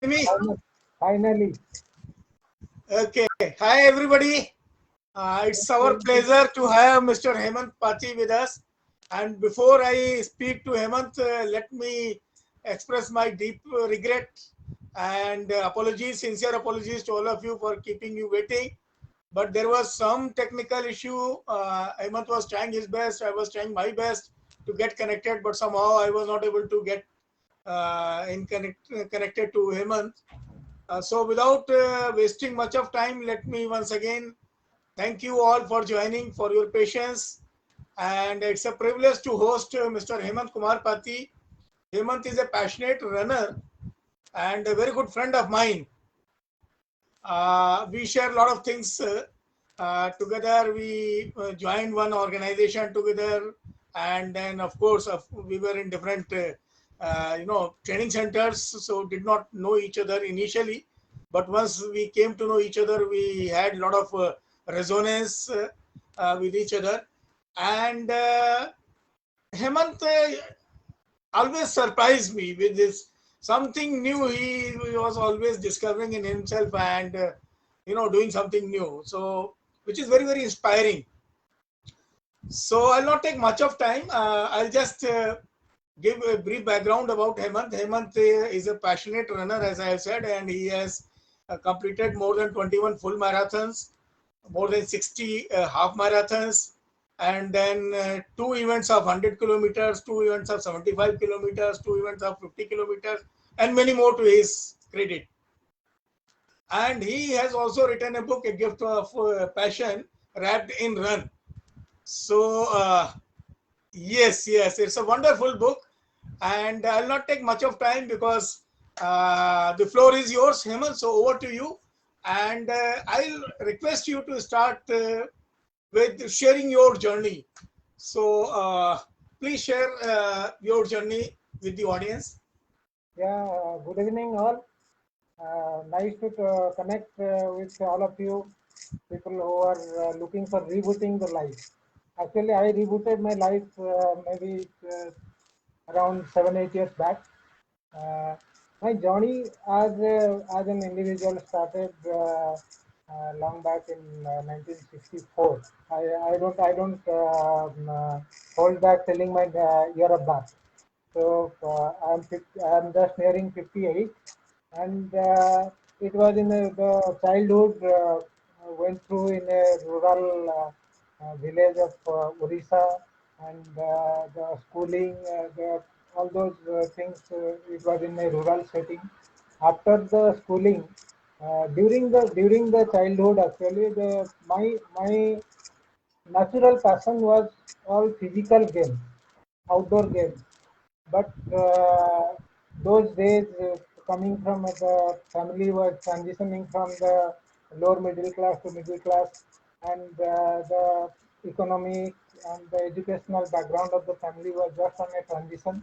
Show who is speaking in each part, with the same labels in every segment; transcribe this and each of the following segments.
Speaker 1: me?
Speaker 2: Finally.
Speaker 1: Okay. Hi, everybody. It's our pleasure to have Mr. Hemant Pati with us. And before I speak to Hemant, let me express my deep regret and apologies, sincere apologies to all of you for keeping you waiting. But there was some technical issue. Hemant was trying his best. I was trying my best to get connected, but somehow I was not able to get connected to Hemant. So without wasting much of time, let me once again thank you all for joining, for your patience. And it's a privilege to host Mr. Hemant Kumar Pati. Hemant is a passionate runner and a very good friend of mine. We share a lot of things together. We joined one organization together, and then of course we were in different training centers, so did not know each other initially. But once we came to know each other, we had a lot of resonance with each other. And Hemant always surprised me with this something new he was always discovering in himself and doing something new, so which is very very inspiring. So I'll not take much of time. I'll just give a brief background about Hemant. Hemant is a passionate runner, as I have said, and he has completed more than 21 full marathons, more than 60 half marathons, and then two events of 100 kilometers, two events of 75 kilometers, two events of 50 kilometers, and many more to his credit. And he has also written a book, A Gift of Passion, wrapped in run. So, yes, it's a wonderful book. And I'll not take much of time because the floor is yours, Hemant. So, over to you. And I'll request you to start with sharing your journey. So, please share your journey with the audience.
Speaker 2: Yeah, good evening all. Nice to connect with all of you people who are looking for rebooting the life. Actually, I rebooted my life maybe around 7, 8 years back. Uh, my journey as an individual started long back in 1964. I don't hold back telling my year of birth. So I'm just nearing 58, and it was in the childhood went through in a rural village of Orissa, and the schooling, all those things. It was in a rural setting. After the schooling, during the childhood, actually, my natural passion was all physical games, outdoor games. But those days, coming from the family was transitioning from the lower middle class to middle class, and the economic and the educational background of the family was just on a transition.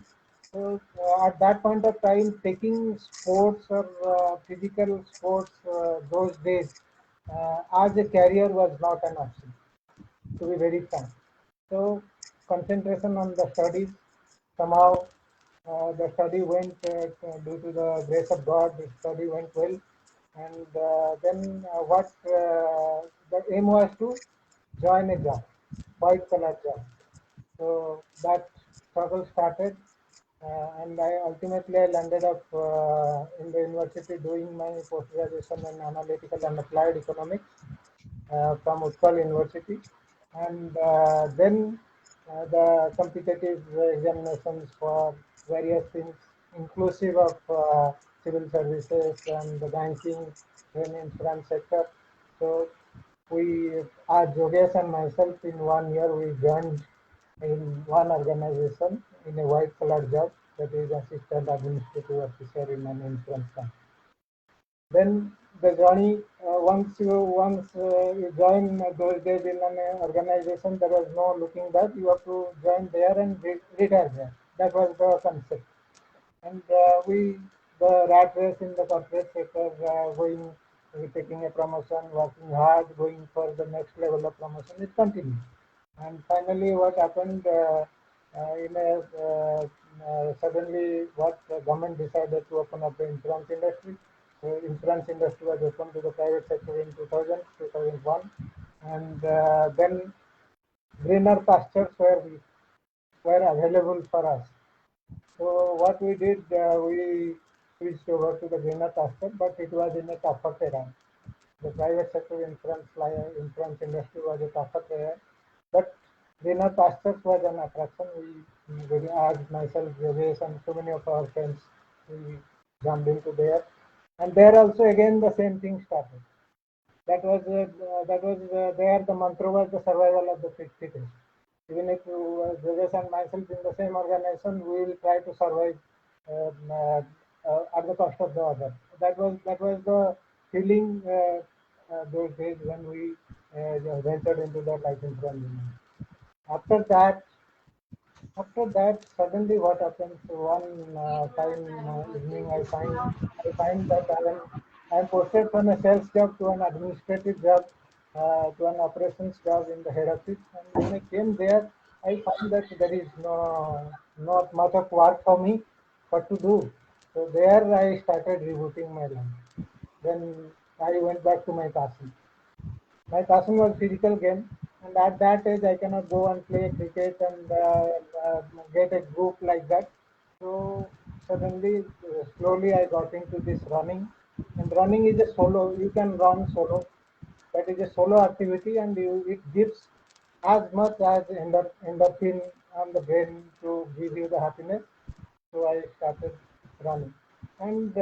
Speaker 2: So at that point of time, taking sports or physical sports those days as a career was not an option, to be very frank. So concentration on the studies, somehow the study went due to the grace of God. The study went well, and then what the aim was to join a job, white collar job. So that struggle started, and I ultimately I landed up in the university doing my post graduation in analytical and applied economics from Utkal University, and then the competitive examinations for various things, inclusive of civil services and the banking and insurance sector. So we, Jogesh and myself, in 1 year we joined in one organization in a white collar job, that is assistant administrative officer in an insurance company. Then the journey, once you join those days in an organization, there was no looking back. You have to join there and retire there. That was the concept. And the rat race in the corporate sector, taking a promotion, working hard, going for the next level of promotion, it continued. And finally, what happened in a suddenly what the government decided to open up the insurance industry. So insurance industry was opened to the private sector in 2000, 2001, and then greener pastures were available for us. So what we did, we switched over to the greener pasture, but it was in a tougher terrain. The private sector insurance industry was a tougher terrain, but greener pastures was an attraction. We asked myself, Yogesh, and so many of our friends, we jumped into there, and there also again the same thing started. That was there. The mantra was the survival of the fittest. Even if Jogesh and myself in the same organization, we will try to survive at the cost of the other. That was the feeling those days when we ventured into the life insurance. After that, after that, suddenly what happens? One time evening, I find that I am posted from a sales job to an administrative job, to an operations job in the head office. And when I came there, I found that there is not much of work for me, what to do. So there I started rebooting my life. Then I went back to my passion. My passion was physical game, and at that age, I cannot go and play cricket and get a group like that. So suddenly, slowly, I got into this running, and running is a solo. You can run solo. That is a solo activity, and it gives as much as endorphin on the brain to give you the happiness. So I started running. And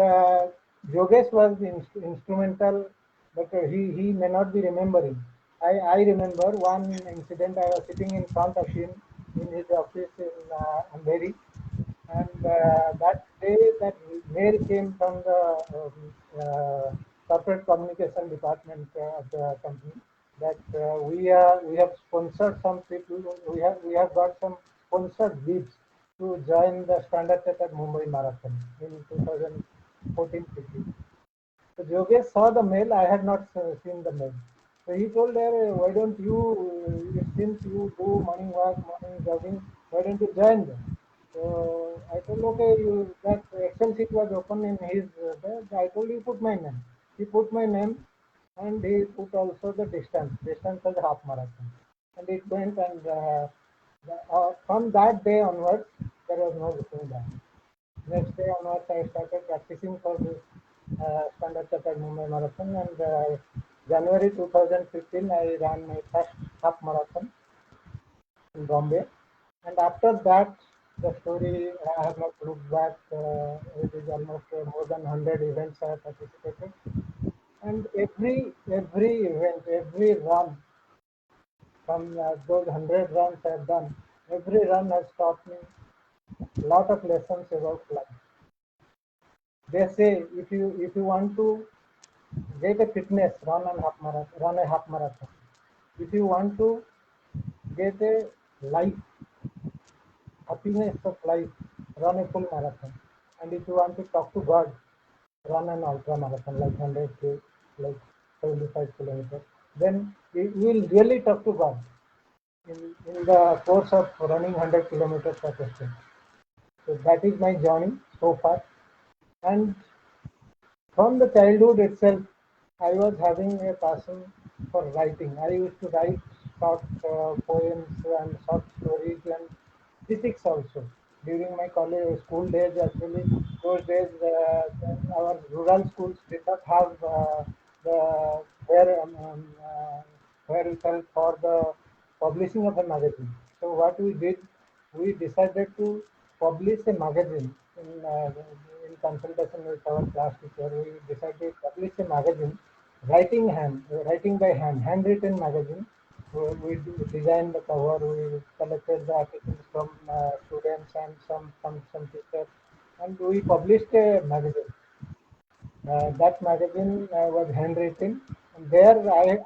Speaker 2: Yogesh was instrumental, but he may not be remembering. I remember one incident. I was sitting in front of him in his office in Andheri, and that day that mail came from the corporate communication department of the company that we have sponsored some people. We have got some sponsored bids to join the Standard Chartered Mumbai Marathon in 2014-15. So Yogesh saw the mail. I had not seen the mail. So he told her, why don't you, since you do morning walk, morning jogging, why don't you join them? So I told, okay, that Excel sheet was open in his there. I told you put my name. He put my name, and he put also the distance. Distance was half marathon. And it went, and from that day onwards, there was no looking back. Next day onwards, I started practicing for this Standard Chartered Mumbai Marathon, and January 2015, I ran my first half marathon in Bombay. And after that, the story I have not looked back. It is almost more than 100 events I have participated, and every event, every run from those 100 runs I have done, every run has taught me a lot of lessons about life. They say if you want to get a fitness, run a half marathon. If you want to get a life, happiness of life, run a full marathon. And if you want to talk to God, run an ultra marathon like 100 k, like 75 kilometers. Then you will really talk to God in the course of running 100 kilometers per day. So that is my journey so far. And from the childhood itself, I was having a passion for writing. I used to write short poems and short stories and critics also. During my college school days, actually, those days our rural schools did not have the where we felt for the publishing of a magazine. So what we did, we decided to publish a magazine in consultation with our class teacher. We decided to publish a magazine, writing by hand, handwritten magazine. We designed the cover. We collected the articles from students and some teachers, and we published a magazine. That magazine was handwritten. And there I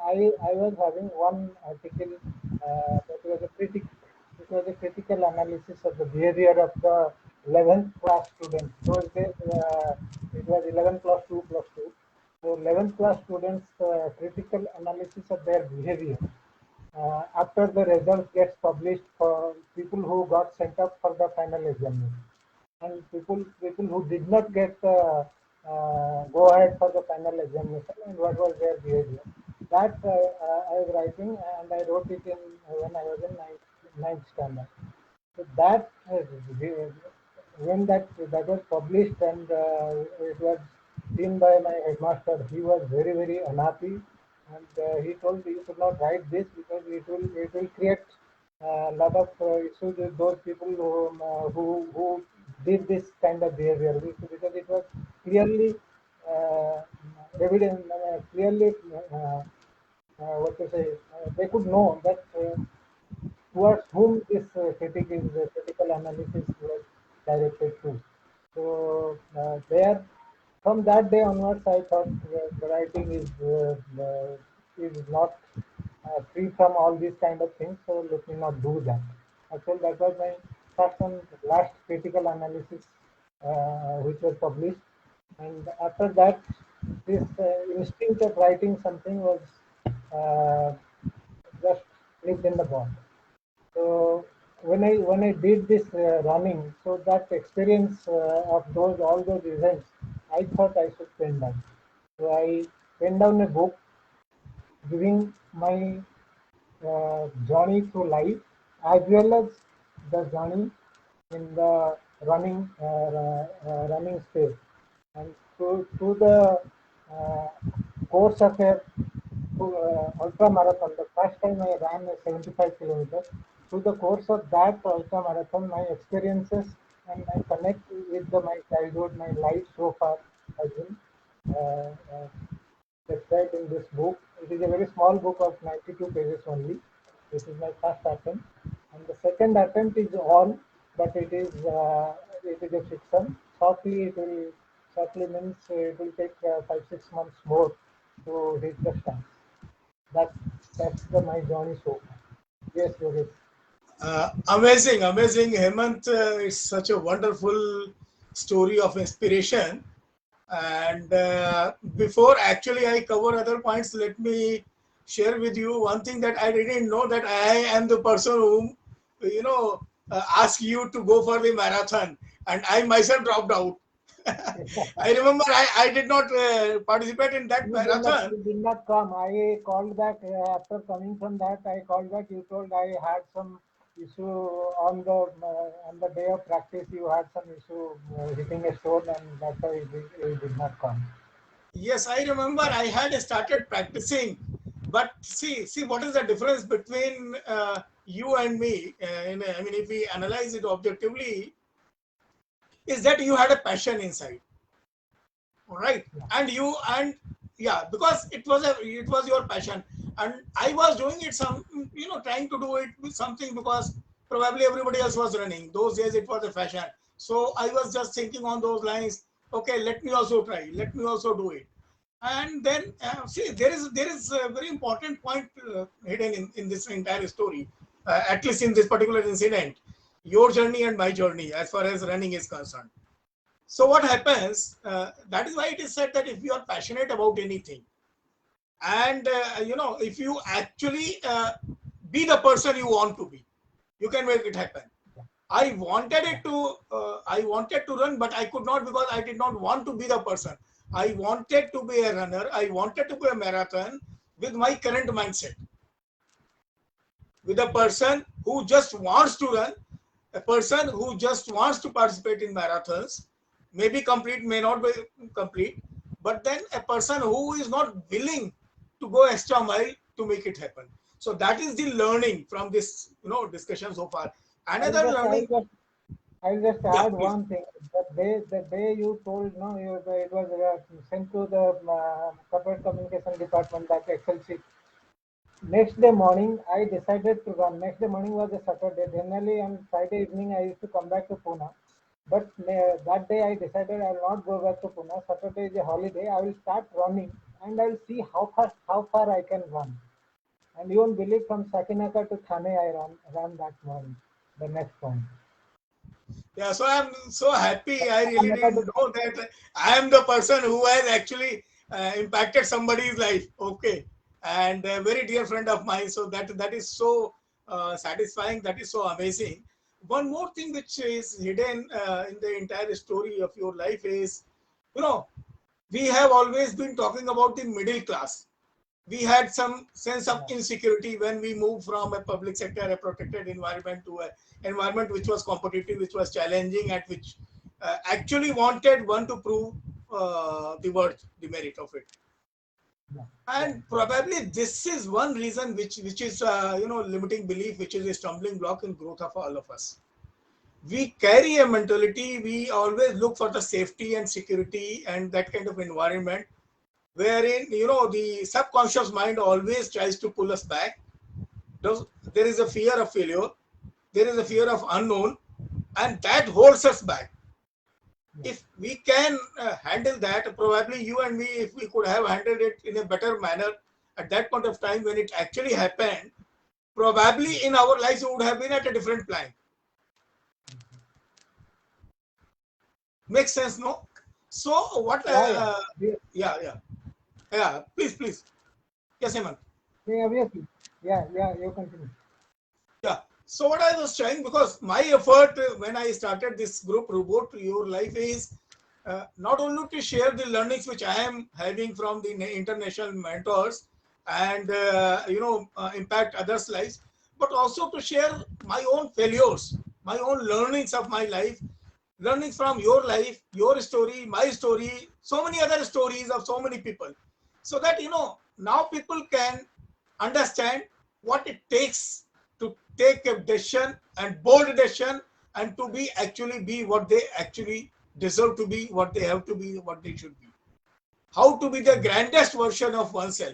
Speaker 2: was having one article that was a critical analysis of the behavior of the 11th class students. Those days it was 11 plus 2 plus 2. So 11th class students critical analysis of their behavior after the results gets published for people who got sent up for the final examination. and people who did not get go ahead for the final examination, and what was their behavior. That I was writing, and I wrote it in when I was in ninth standard. So that when that was published, and it was seen by my headmaster, he was very unhappy, and he told you should not write this because it will create a lot of issues with those people who did this kind of behavior, because it was clearly uh, evident, clearly what to say, they could know that. Towards whom this critical analysis was directed to. So there, from that day onwards, I thought the writing is not free from all these kind of things. So let me not do that. Actually, that was my first and last critical analysis, which was published. And after that, this instinct of writing something was uh, just clicked in the bond. So when I did this running, so that experience of those all those events, I thought I should pen down. So I pen down a book giving my journey through life, as well as the journey in the running space, and to the uh, course of a ultra marathon. The first time I ran a 75 kilometers. Through the course of that ultra marathon, my experiences and my connect with my childhood, my life so far has been uh, uh, described in this book. It is a very small book of 92 pages only. This is my first attempt, and the second attempt is on, but it is a fiction. Shortly means it will take 5 6 months more to reach the stars. That that's my journey so far. Yes, Yogesh.
Speaker 1: Amazing, amazing, Hemant. It's such a wonderful story of inspiration. And before actually I cover other points, let me share with you one thing that I didn't know, that I am the person whom, asked you to go for the marathon, and I myself dropped out. I remember I did not participate in that marathon.
Speaker 2: You did not come. I called back after coming from that. I called back. You told I had some issue on the day of practice. You had some issue hitting a stone, and that's why you did not come.
Speaker 1: Yes, I remember I had started practicing, but see what is the difference between you and me? I mean, if we analyze it objectively, is that you had a passion inside, all right,
Speaker 2: Yeah.
Speaker 1: and yeah, because it was your passion, and I was doing it trying to do it with something, because probably everybody else was running those days. It was a fashion, so I was just thinking on those lines. Okay, let me also try. Let me also do it. And then see, there is a very important point hidden in this entire story, at least in this particular incident, your journey and my journey as far as running is concerned. So what happens, that is why it is said that if you are passionate about anything, and if you actually be the person you want to be, you can make it happen.
Speaker 2: Yeah.
Speaker 1: I wanted to run, but I could not, because I did not want to be the person. I wanted to be a runner. I wanted to be a marathon with my current mindset, with a person who just wants to run, a person who just wants to participate in marathons, maybe complete, may not be complete, but then a person who is not willing to go extra mile to make it happen. So that is the learning from this discussion so far.
Speaker 2: I'll
Speaker 1: Another
Speaker 2: just I'll
Speaker 1: learning.
Speaker 2: just I'll just
Speaker 1: Yeah,
Speaker 2: add
Speaker 1: please.
Speaker 2: one thing. The day you told, no, it was sent to the corporate communication department, that Excel sheet. Next day morning, I decided to run. Next day morning was a Saturday. Generally, on Friday evening, I used to come back to Pune. But that day, I decided I will not go back to Pune. Saturday is a holiday. I will start running, and I will see how far I can run. And you won't believe, from Sakinaka to Thane, I ran that morning. The next morning.
Speaker 1: Yeah, so I'm so happy. I really
Speaker 2: Sakinaka to
Speaker 1: didn't know that I am the person who has actually impacted somebody's life. Okay, and a very dear friend of mine. So that is so satisfying. That is so amazing. one more thing which is hidden in the entire story of your life is, you know, we have always been talking about the middle class. We had some sense of
Speaker 2: Yeah,
Speaker 1: insecurity when we moved from a public sector, a protected environment, to an environment which was competitive, which was challenging, and which actually wanted one to prove the worth, the merit of it.
Speaker 2: yeah, yeah,
Speaker 1: And probably this is one reason which is limiting belief, which is a stumbling block in growth of all of us. We carry a mentality, we always look for the safety and security and that kind of environment wherein the subconscious mind always tries to pull us back. There is a fear of failure, there is a fear of unknown, and that holds us back.
Speaker 2: yeah,
Speaker 1: If we can handle that, probably you and me, if we could have handled it in a better manner at that point of time when it actually happened, probably in our lives we would have been at a different plan. Makes sense, no? So what
Speaker 2: yeah, yeah.
Speaker 1: yeah, yeah, yeah, please, please. Yes, Hemant.
Speaker 2: Yeah, obviously. Yeah, yeah, you continue.
Speaker 1: Yeah. So what I was trying, because my effort when I started this group, Robot Your Life, is not only to share the learnings which I am having from the international mentors and impact others' lives, but also to share my own failures, my own learnings of my life, learnings from your life, your story, my story, so many other stories of so many people, so that now people can understand what it takes to take a decision and bold decision, and to be actually be what they actually deserve to be, what they have to be, what they should be, how to be the grandest version of oneself.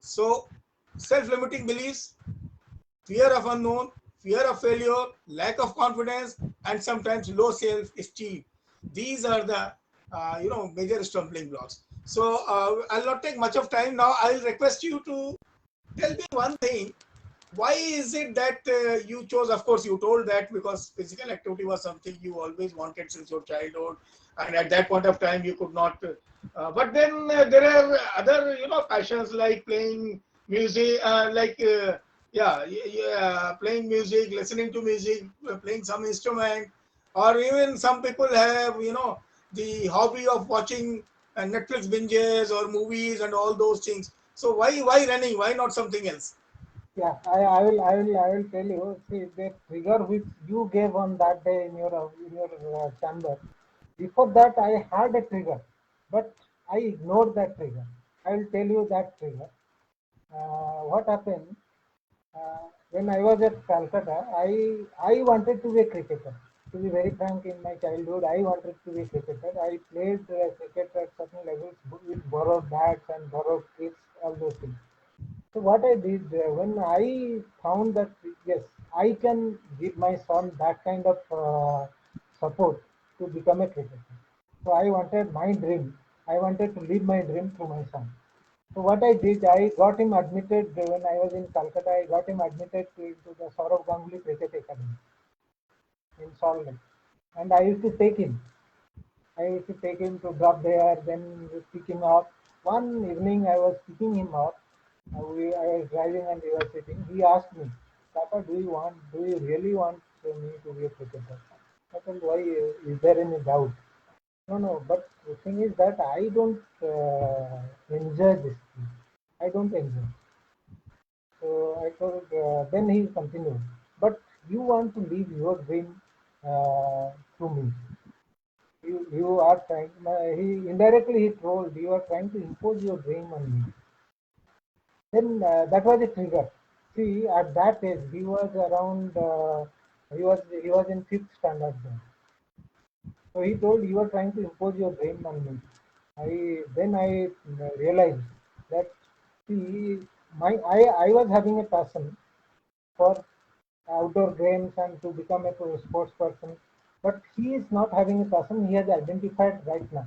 Speaker 1: So self-limiting beliefs, fear of unknown, fear of failure, lack of confidence, and sometimes low self-esteem. These are the major stumbling blocks. So I'll not take much of time now. I'll request you to tell me one thing. Why is it that you chose? Of course, you told that because physical activity was something you always wanted since your childhood, and at that point of time you could not. But then there are other, passions like playing music, yeah, yeah, playing music, listening to music, playing some instrument, or even some people have, the hobby of watching Netflix binges or movies and all those things. So why running? Why not something else?
Speaker 2: Yeah, I will tell you. See, the trigger which you gave on that day in your chamber. Before that, I had a trigger, but I ignored that trigger. I will tell you that trigger. What happened when I was at Calcutta? I wanted to be a cricketer. To be very frank, in my childhood, I wanted to be a cricketer. I played cricket at certain levels with borrowed bats and borrowed kits, all those things. So what I did when I found that yes, I can give my son that kind of support to become a cricketer. So I wanted my dream. I wanted to live my dream through my son. So what I did, I got him admitted when I was in Calcutta. I got him admitted into the Saurav Ganguly Cricket Academy in Salt Lake, and I used to take him. I used to take him to drop there, then pick him up. One evening, I was picking him up. I was driving and he was sitting. He asked me, "Papa, do you really want me to be a cricketer?" I said, "Why? Is there any doubt?" No, no. But the thing is that I don't enjoy this thing. I don't enjoy. So I told. Then he continued. But you want to live your dream through me. You are trying. He indirectly he told you are trying to impose your dream on me. Then that was a trigger. See, at that age, he was around. He was in fifth standard then. So he told you are trying to impose your dream on me. I realized that see, I was having a passion for outdoor games and to become a sports person, but he is not having a passion. He has identified right now.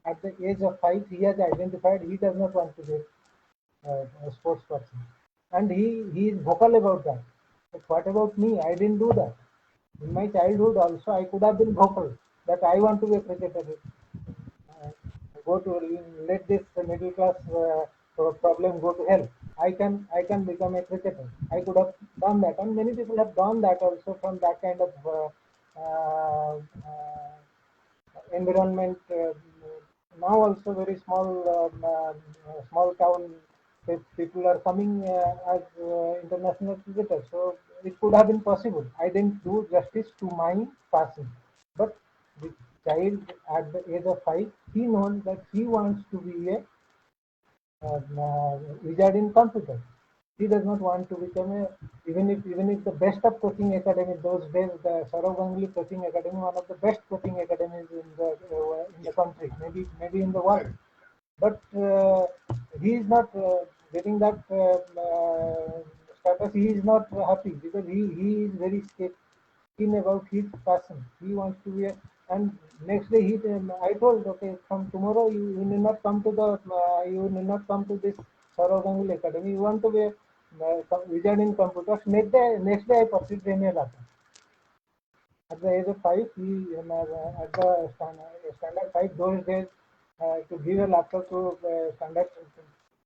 Speaker 2: At the age of 5, he has identified he does not want to be a sports person, and he is vocal about that. But what about me? I didn't do that. In my childhood, also, I could have been vocal that I want to be a cricketer. Uh, go to let this middle class problem go to hell. I can become a cricketer. I could have done that, and many people have done that also from that kind of environment. Now also very small town people are coming as international cricketers. So it could have been possible. I didn't do justice to my passing, but the child at the age of 5, he knows that he wants to be a wizard in computer. He does not want to become a, even if the best of coaching academy those days, the Saurav Ganguly coaching academy, one of the best coaching academies in the
Speaker 1: Yeah,
Speaker 2: country, maybe in the world.
Speaker 1: correct.
Speaker 2: But he is not getting that status. He is not happy because he is very keen about his passion. He wants to be a, and next day I told, okay, from tomorrow you need not come to you need not come to this Saurav Ganguly Academy. You want to be a wizard in computers. Next day I pursued Premier Lata. At the age of 5, he at the standard 5 those days to give a laptop to standard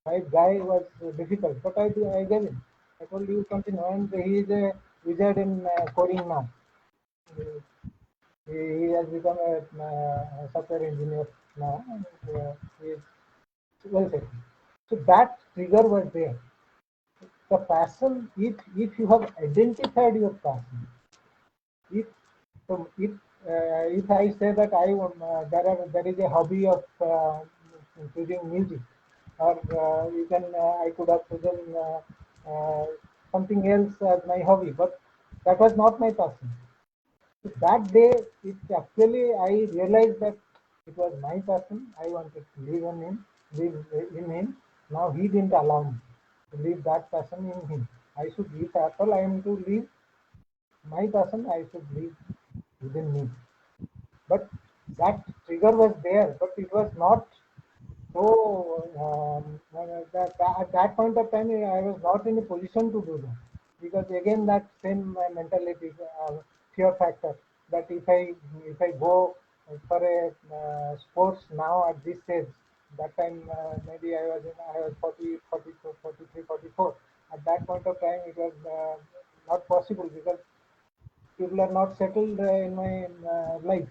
Speaker 2: 5 guy was difficult, but I gave him. I told you continue, and he is a wizard in coding now. He has become a software engineer now. And, he is well settled. So that trigger was there. The passion, if you have identified your passion, if if I say that there is a hobby of choosing music, or you can I could have chosen something else as my hobby, but that was not my passion. That day, it actually I realized that it was my passion. I wanted to live in him. Now he didn't allow me to leave that passion in him. I should, if at all I am to leave my passion, I should leave within me. But that trigger was there, but it was not so. At that point of time, I was not in a position to do that because again that same mentality, fear factor. That if I go for a sports now at this age, that time maybe I was 40, 42, 43, 44. At that point of time, it was not possible because people are not settled in my life.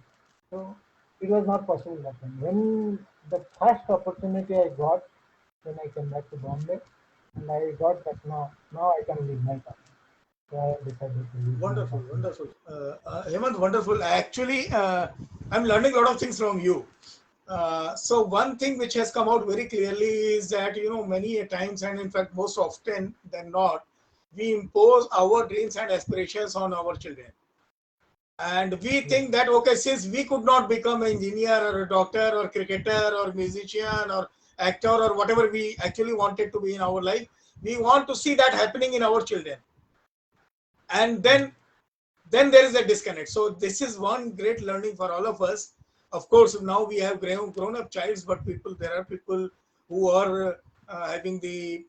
Speaker 2: So it was not possible that time. When the first opportunity I got, when I came back to Bombay, and I got that now I can leave my passion. So I decided to leave my
Speaker 1: Wonderful,
Speaker 2: passion.
Speaker 1: wonderful. Hemant, wonderful. Actually, I'm learning a lot of things from you. So one thing which has come out very clearly is that many a times, and in fact most often than not, we impose our dreams and aspirations on our children, and we
Speaker 2: Yes,
Speaker 1: think that okay, since we could not become an engineer or a doctor or cricketer or musician or actor or whatever we actually wanted to be in our life, we want to see that happening in our children, and
Speaker 2: yes,
Speaker 1: then there is a disconnect. So this is one great learning for all of us. Of course, now we have grown up childs, but there are people who are having the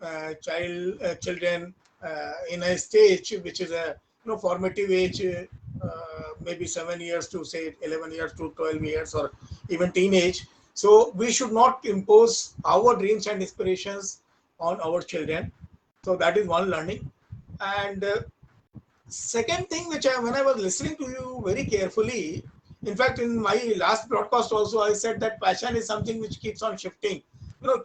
Speaker 1: children in a stage which is a formative age, maybe 7 years to say 11 years to 12 years or even teenage. So we should not impose our dreams and aspirations on our children. So that is one learning. And second thing, when I was listening to you very carefully, in fact, in my last broadcast also, I said that passion is something which keeps on shifting,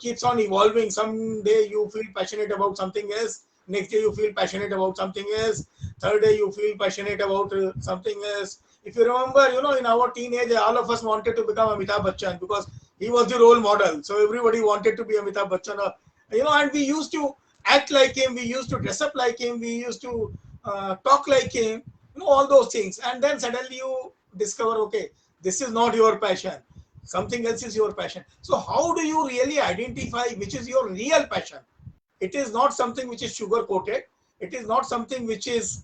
Speaker 1: keeps on evolving. Some day you feel passionate about something else, next day you feel passionate about something else, third day you feel passionate about something else. If you remember, in our teenage, all of us wanted to become Amitabh Bachchan because he was the role model. So everybody wanted to be Amitabh Bachchan, and we used to act like him, we used to dress up like him, we used to talk like him, all those things. And then suddenly you discover, okay, this is not your passion, something else is your passion. So how do you really identify which is your real passion? It is not something which is sugar coated, it is not something which is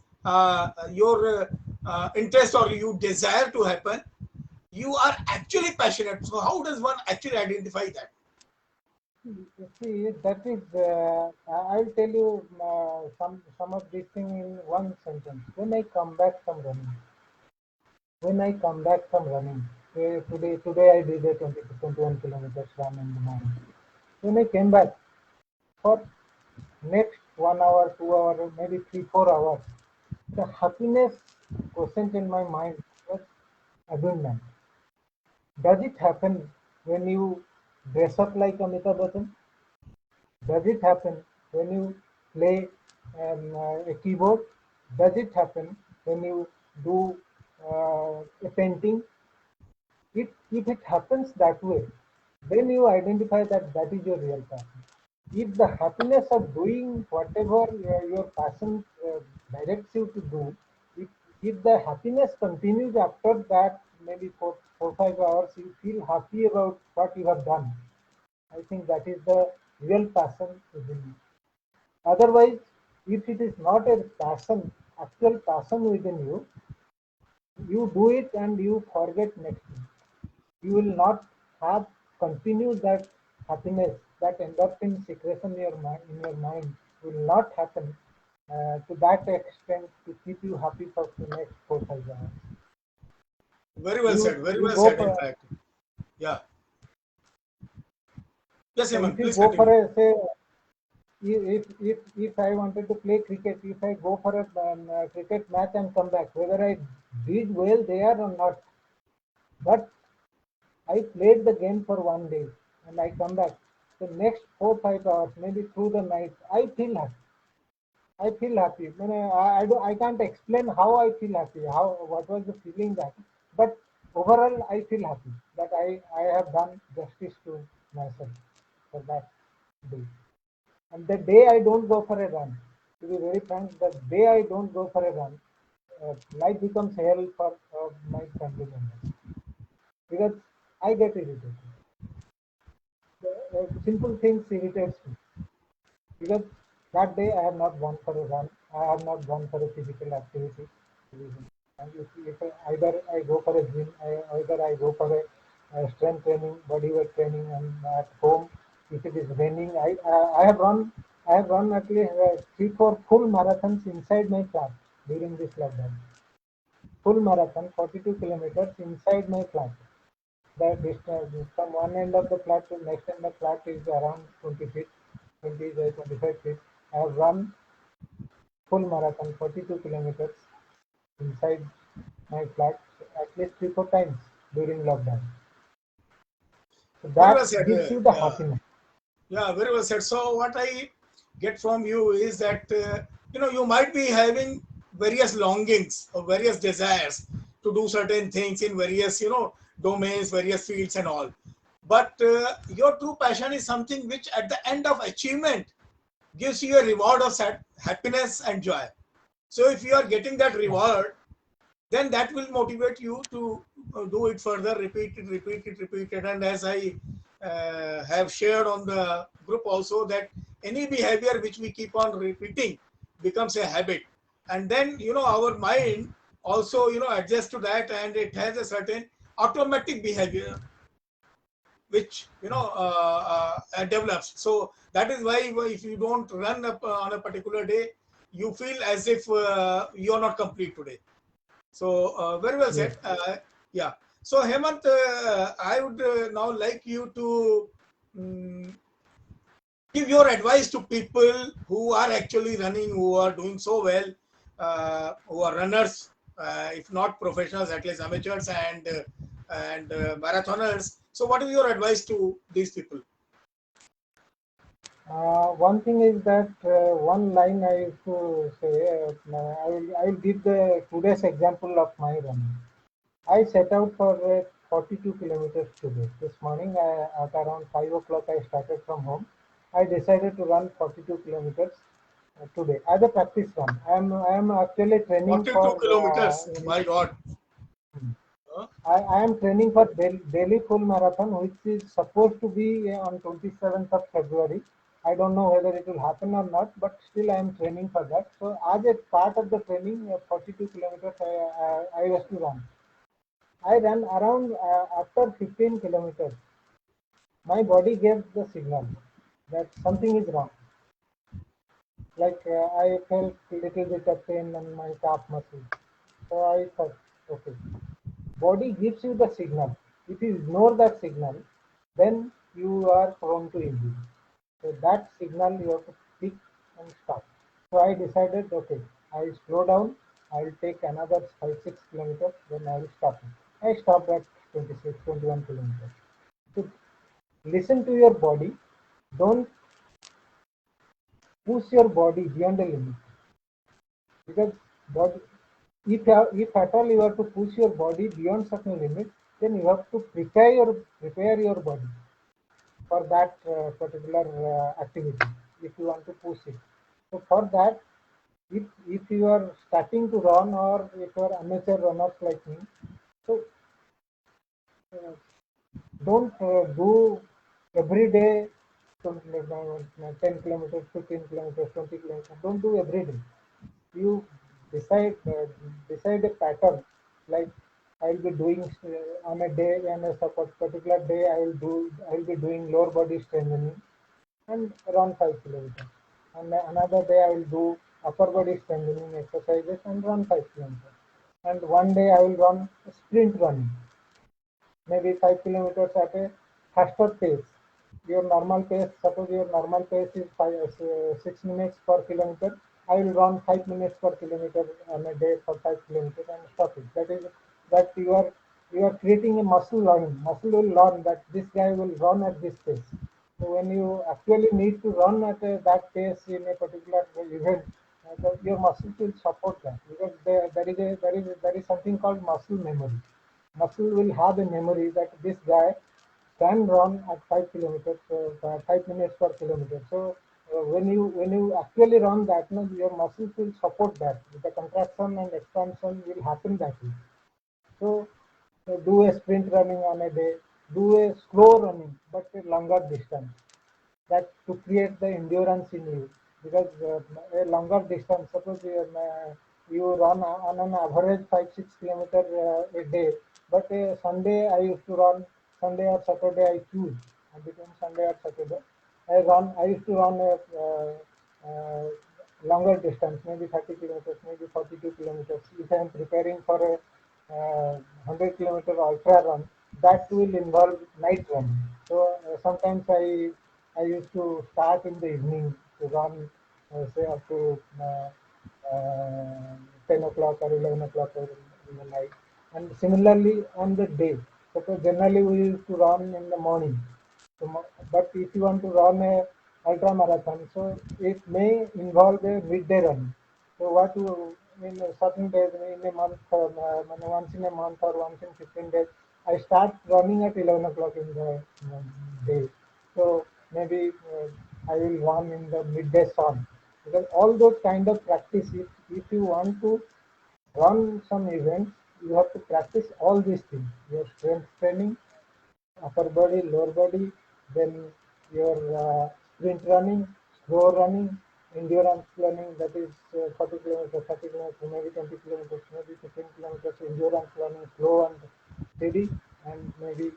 Speaker 1: your interest or you desire to happen. You are actually passionate. So how does one actually identify that?
Speaker 2: you see, that is. I'll tell you some of these things in one sentence. When I come back from running, today I did a 20 to 21 kilometers run in the morning. When I came back for next 1 hour, 2 hour, maybe 3, 4 hours. The happiness quotient in my mind was abundant. Does it happen when you dress up like Amitabh Bachchan? Does it happen when you play a keyboard? Does it happen when you do a painting? If it happens that way, then you identify that that is your real passion. If the happiness of doing whatever your passion directs you to do, if, if the happiness continues after that, maybe for 4, 5 hours, you feel happy about what you have done. I think that is the real passion within you. Otherwise, if it is not a passion, actual passion within you, you do it and you forget next thing. You will not have continue that happiness, that endorphin secretion in your mind will not happen to that extent to keep you happy for the next 4, 5 hours.
Speaker 1: Very well
Speaker 2: You
Speaker 1: said. Very
Speaker 2: you
Speaker 1: well
Speaker 2: go
Speaker 1: said.
Speaker 2: for
Speaker 1: In fact, yeah. Yes,
Speaker 2: if
Speaker 1: Hemant,
Speaker 2: you
Speaker 1: please
Speaker 2: go for
Speaker 1: continue.
Speaker 2: a say if I wanted to play cricket, if I go for a cricket match and come back, whether I did well there or not, but I played the game for 1 day and I come back. The next 4, 5 hours, maybe through the night, I feel happy. I feel happy. I can't explain how I feel happy, how what was the feeling that, but overall I feel happy that I have done justice to myself for that day. And the day I don't go for a run, to be very frank, the day I don't go for a run, life becomes hell for my family members because I get irritated. Simple things irritates me because that day I have not gone for a run, I have not gone for a physical activity. And if either I go for a gym, either I go for a strength training, body weight training, and at home, if it is raining, I have run at least 3, 4 full marathons inside my flat during this lockdown. Full marathon, 42 kilometers inside my flat. The distance from one end of the flat to next end of the flat is around 20 feet, 20 to 25 feet. I have run full marathon, 42 kilometers inside my flat at least 3, 4 times during lockdown. So
Speaker 1: Very well
Speaker 2: that
Speaker 1: said.
Speaker 2: gives you the
Speaker 1: Yeah.
Speaker 2: happiness.
Speaker 1: Yeah, very well said. So what I get from you is that you might be having various longings or various desires to do certain things in various domains, various fields, and all. But your true passion is something which, at the end of achievement, gives you a reward of happiness and joy. So if you are getting that
Speaker 2: Yeah.
Speaker 1: reward, then that will motivate you to do it further, repeat it. And as I have shared on the group also, that any behavior which we keep on repeating becomes a habit, and then our mind also adjusts to that, and it has a certain automatic behavior which develops. So that is why if you don't run up on a particular day, you feel as if you are not complete today. So very well
Speaker 2: Yes.
Speaker 1: said. Yeah. So Hemant, I would now like you to um, give your advice to people who are actually running, who are doing so well, who are runners, if not professionals, at least amateurs and marathoners. So, what is your advice to these people?
Speaker 2: One thing is that one line I used to say, I will give the today's example of my running. I set out for 42 kilometers today. This morning, at around 5 o'clock, I started from home. I decided to run 42 kilometers today as a practice run. I am actually training for
Speaker 1: 42 kilometers. My God. Huh?
Speaker 2: I am training for Delhi full marathon, which is supposed to be on 27th of February. I don't know whether it will happen or not, but still I am training for that. So as a part of the training, 42 kilometers I was to run. I ran around after 15 kilometers. My body gave the signal that something is wrong. Like I felt a little bit of pain on my calf muscle. So I thought, okay, body gives you the signal. If you ignore that signal, then you are prone to injury. So that signal you have to pick and stop. So I decided, okay, I slow down. I'll take another 5 6 kilometers. Then I will stop it. I stopped at 26, 21 kilometers. So listen to your body. Don't push your body beyond the limit, because body, if at all you have to push your body beyond certain limit, then you have to prepare your body for that particular activity if you want to push it. So for that, if you are starting to run, or if you are amateur runners like me, so uh, don't do every day 10 kilometers, 15 kilometers, 20 kilometers. Don't do every day. You decide decide a pattern, like I'll be doing on a day, and a particular day I'll be doing lower body strengthening and run 5 kilometers. And another day I will do upper body strengthening exercises and run 5 kilometers. And one day I will run sprint running, maybe 5 kilometers at a faster pace. Your normal pace, suppose your normal pace is 6 minutes per kilometer. I will run 5 minutes per kilometer on a day for 5 kilometers and stop it. That is that you are creating a muscle learning. Muscle will learn that this guy will run at this pace. So when you actually need to run at that pace in a particular event, your muscles will support that, because there is something called muscle memory. Muscle will have a memory that this guy can run at 5 kilometers, 5 minutes per kilometer. So when you actually run that, no, your muscles will support that. The contraction and expansion will happen that way. So do a sprint running on a day, do a slow running, but a longer distance, that to create the endurance in you, because a longer distance, suppose you run on an average 5 6 kilometer a day, but Sunday I used to run, Sunday or Saturday I choose, and between Sunday or Saturday I used to run a longer distance, maybe 30 kilometers, maybe 42 kilometers. If I am preparing for a 100-kilometer ultra run, that will involve night running. So sometimes I used to start in the evening to run, say up to 10 o'clock or 11 o'clock in the night. And similarly on the day, because generally we used to run in the morning. So, but if you want to run a ultra marathon, so it may involve a midday run. So what you in certain days in a month, once in a month or once in 15 days, I start running at 11 o'clock in the day. So maybe I will run in the midday sun. Because all those kind of practice, if you want to run some events, you have to practice all these things. Your strength training, upper body, lower body, then your sprint running, slow running, endurance running, that is 40 kilometers, 30 kilometers, maybe 20 kilometers, maybe 15 kilometers, endurance running, slow and steady, and maybe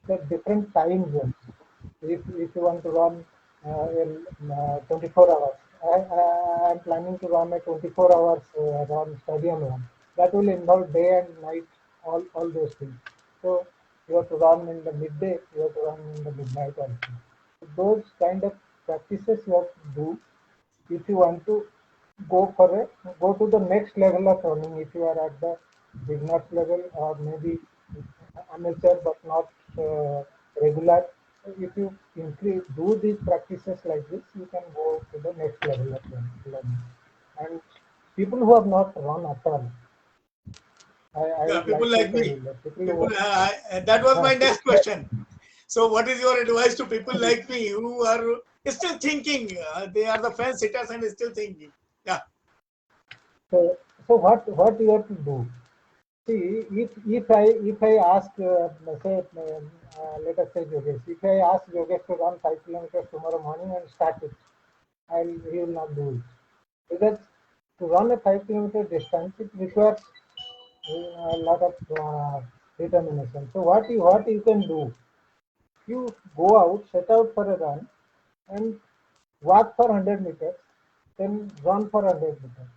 Speaker 2: the different time zones. If you want to run in 24 hours, I'm planning to run a 24 hours run, stadium run. That will involve day and night, all those things. So you have to run in the midday, you have to run in the midnight also. Those kind of practices you have to do if you want to go to the next level of running. If you are at the beginners level, or maybe amateur but not regular, if you do these practices like this, you can go to the next level of learning. And people who have not run at all, I
Speaker 1: Yeah,
Speaker 2: would
Speaker 1: people
Speaker 2: like to
Speaker 1: like
Speaker 2: tell
Speaker 1: me.
Speaker 2: you that people who
Speaker 1: People. That was my next
Speaker 2: yeah,
Speaker 1: question. So, what is your advice to people like me who are still thinking? They are the fence sitters and still thinking. Yeah,
Speaker 2: so what you have to do. See, if I ask, say, let us say Yogesh, if I ask Yogesh to run 5 kilometers tomorrow morning and start it, he will not do it, because to run a 5 kilometer distance, it requires a lot of determination. So what you can do, you go out, set out for a run, and walk for 100 meters, then run for 100 meters,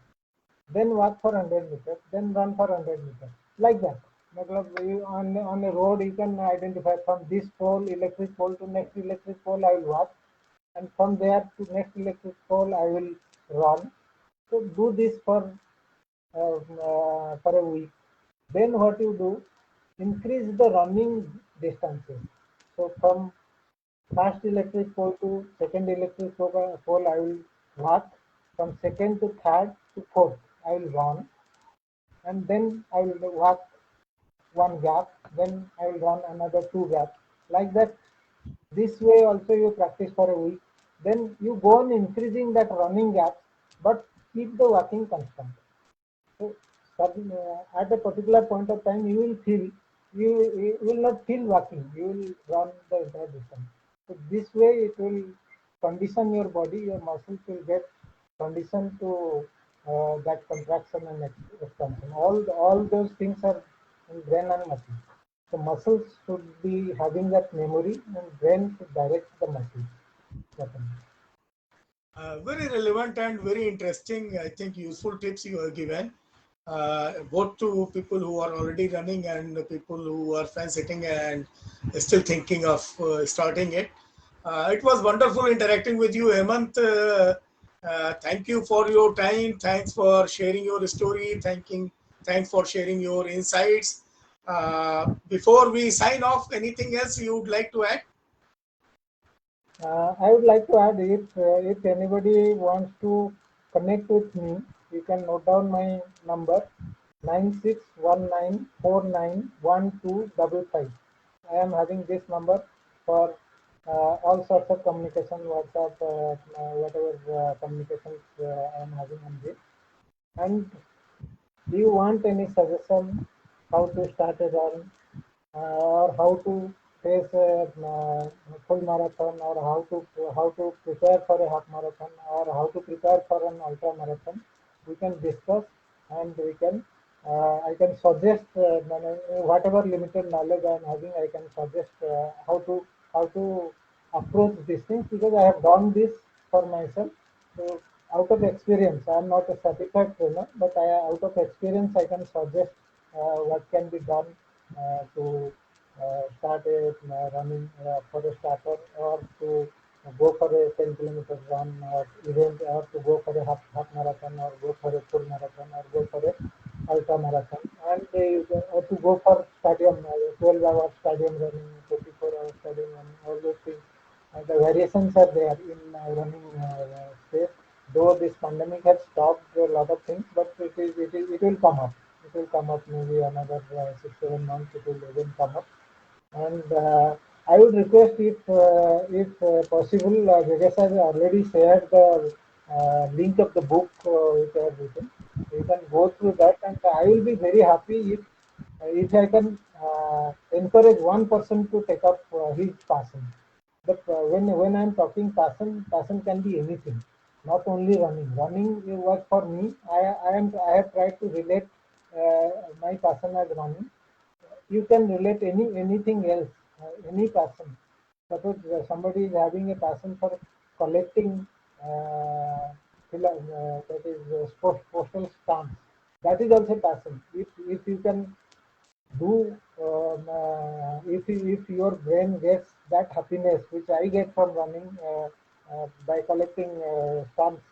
Speaker 2: then walk for 100 meters, then run for 100 meters. Like that. Matlab, on a road, you can identify from this pole, electric pole to next electric pole, I will walk. and from there to next electric pole I will run. So do this for a week. Then what you do, increase the running distances. So from first electric pole to second electric pole I will walk. From second to third to fourth I will run, and then I will walk one gap, then I will run another two gaps. Like that, this way also you practice for a week. Then you go on increasing that running gaps, but keep the walking constant. So at a particular point of time, you will feel you will not feel walking. You will run the entire distance. So this way, it will condition your body. Your muscles will get conditioned to that contraction and expansion. All those things are in brain and muscle. The muscles should be having that memory, and brain should direct the muscles. Definitely.
Speaker 1: Very relevant and very interesting, I think, useful tips you have given, both to people who are already running and the people who are fence sitting and still thinking of starting it. It was wonderful interacting with you, Hemant. Thank you for your time. Thanks for sharing your story. Thanks for sharing your insights. Before we sign off, anything else you would like to add?
Speaker 2: I would like to add, if anybody wants to connect with me, you can note down my number 9619491255. I am having this number for all sorts of communication, WhatsApp, whatever communications I am having on this. And do you want any suggestion how to start a run, or how to face a full marathon, or how to prepare for a half marathon, or how to prepare for an ultra marathon? We can discuss, and we can I can suggest whatever limited knowledge I am having. I can suggest how to approach these things, because I have done this for myself. So out of experience, I am not a certified trainer, but out of experience I can suggest what can be done to start a running for a starter, or to go for a 10 kilometer run, or event, or to go for a half marathon, or go for a full marathon, or go for a ultra marathon, and or to go for stadium 12-hour stadium running, 24-hour stadium running, all those things. The variations are there in running space. Though this pandemic has stopped a lot of things, but it will come up. It will come up, maybe another 6-7 months. It will again come up. And I would request, if possible, Vegas has already shared the link of the book which I have written. You can go through that, and I will be very happy if I can encourage one person to take up his passion. But when I'm talking passion, passion can be anything, not only running. Running was for me. I have tried to relate my passion as running. You can relate anything else, any passion. Suppose somebody is having a passion for collecting that is postal stamps. That is also passion. If you can do if your brain gets that happiness which I get from running by collecting stamps,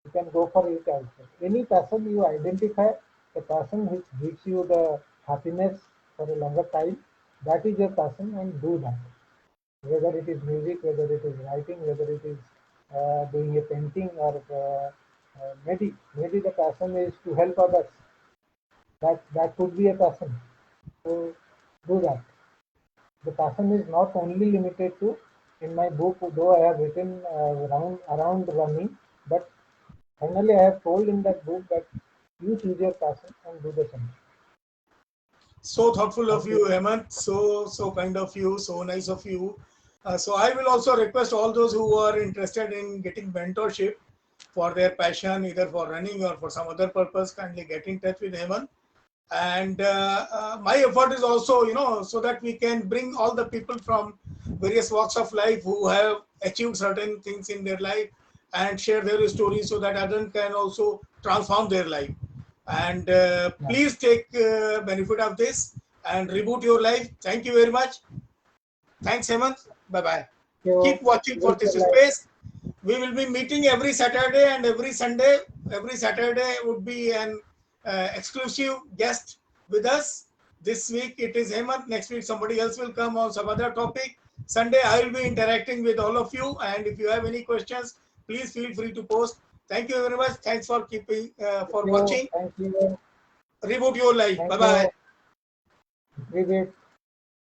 Speaker 2: you can go for it also. Any passion you identify, the passion which gives you the happiness for a longer time, that is your passion, and do that. Whether it is music, whether it is writing, whether it is doing a painting, or maybe the passion is to help others. That could be a passion. So do that. The passion is not only limited to, in my book, though I have written around running, but finally I have told in that book that you choose your passion and do the same.
Speaker 1: So thoughtful of
Speaker 2: Thank
Speaker 1: you,
Speaker 2: you.
Speaker 1: Hemant. So kind of you. So nice of you. So I will also request all those who are interested in getting mentorship for their passion, either for running or for some other purpose, kindly get in touch with Hemant. And my effort is also, so that we can bring all the people from various walks of life who have achieved certain things in their life and share their stories, so that others can also transform their life. And
Speaker 2: Yeah.
Speaker 1: please take benefit of this and reboot your life. Thank you very much. Thanks, Hemant. Bye bye.
Speaker 2: So
Speaker 1: Keep watching for
Speaker 2: live
Speaker 1: this
Speaker 2: your life.
Speaker 1: space. We will be meeting every Saturday and every Sunday. Every Saturday would be an exclusive guest with us. This week it is Hemant. Next week somebody else will come on some other topic. Sunday I will be interacting with all of you. And if you have any questions, please feel free to post. Thank you very much. Thanks for keeping
Speaker 2: Thank
Speaker 1: for
Speaker 2: you.
Speaker 1: watching.
Speaker 2: Thank you.
Speaker 1: Reboot your life. Bye
Speaker 2: Thank
Speaker 1: bye.
Speaker 2: you. Visit.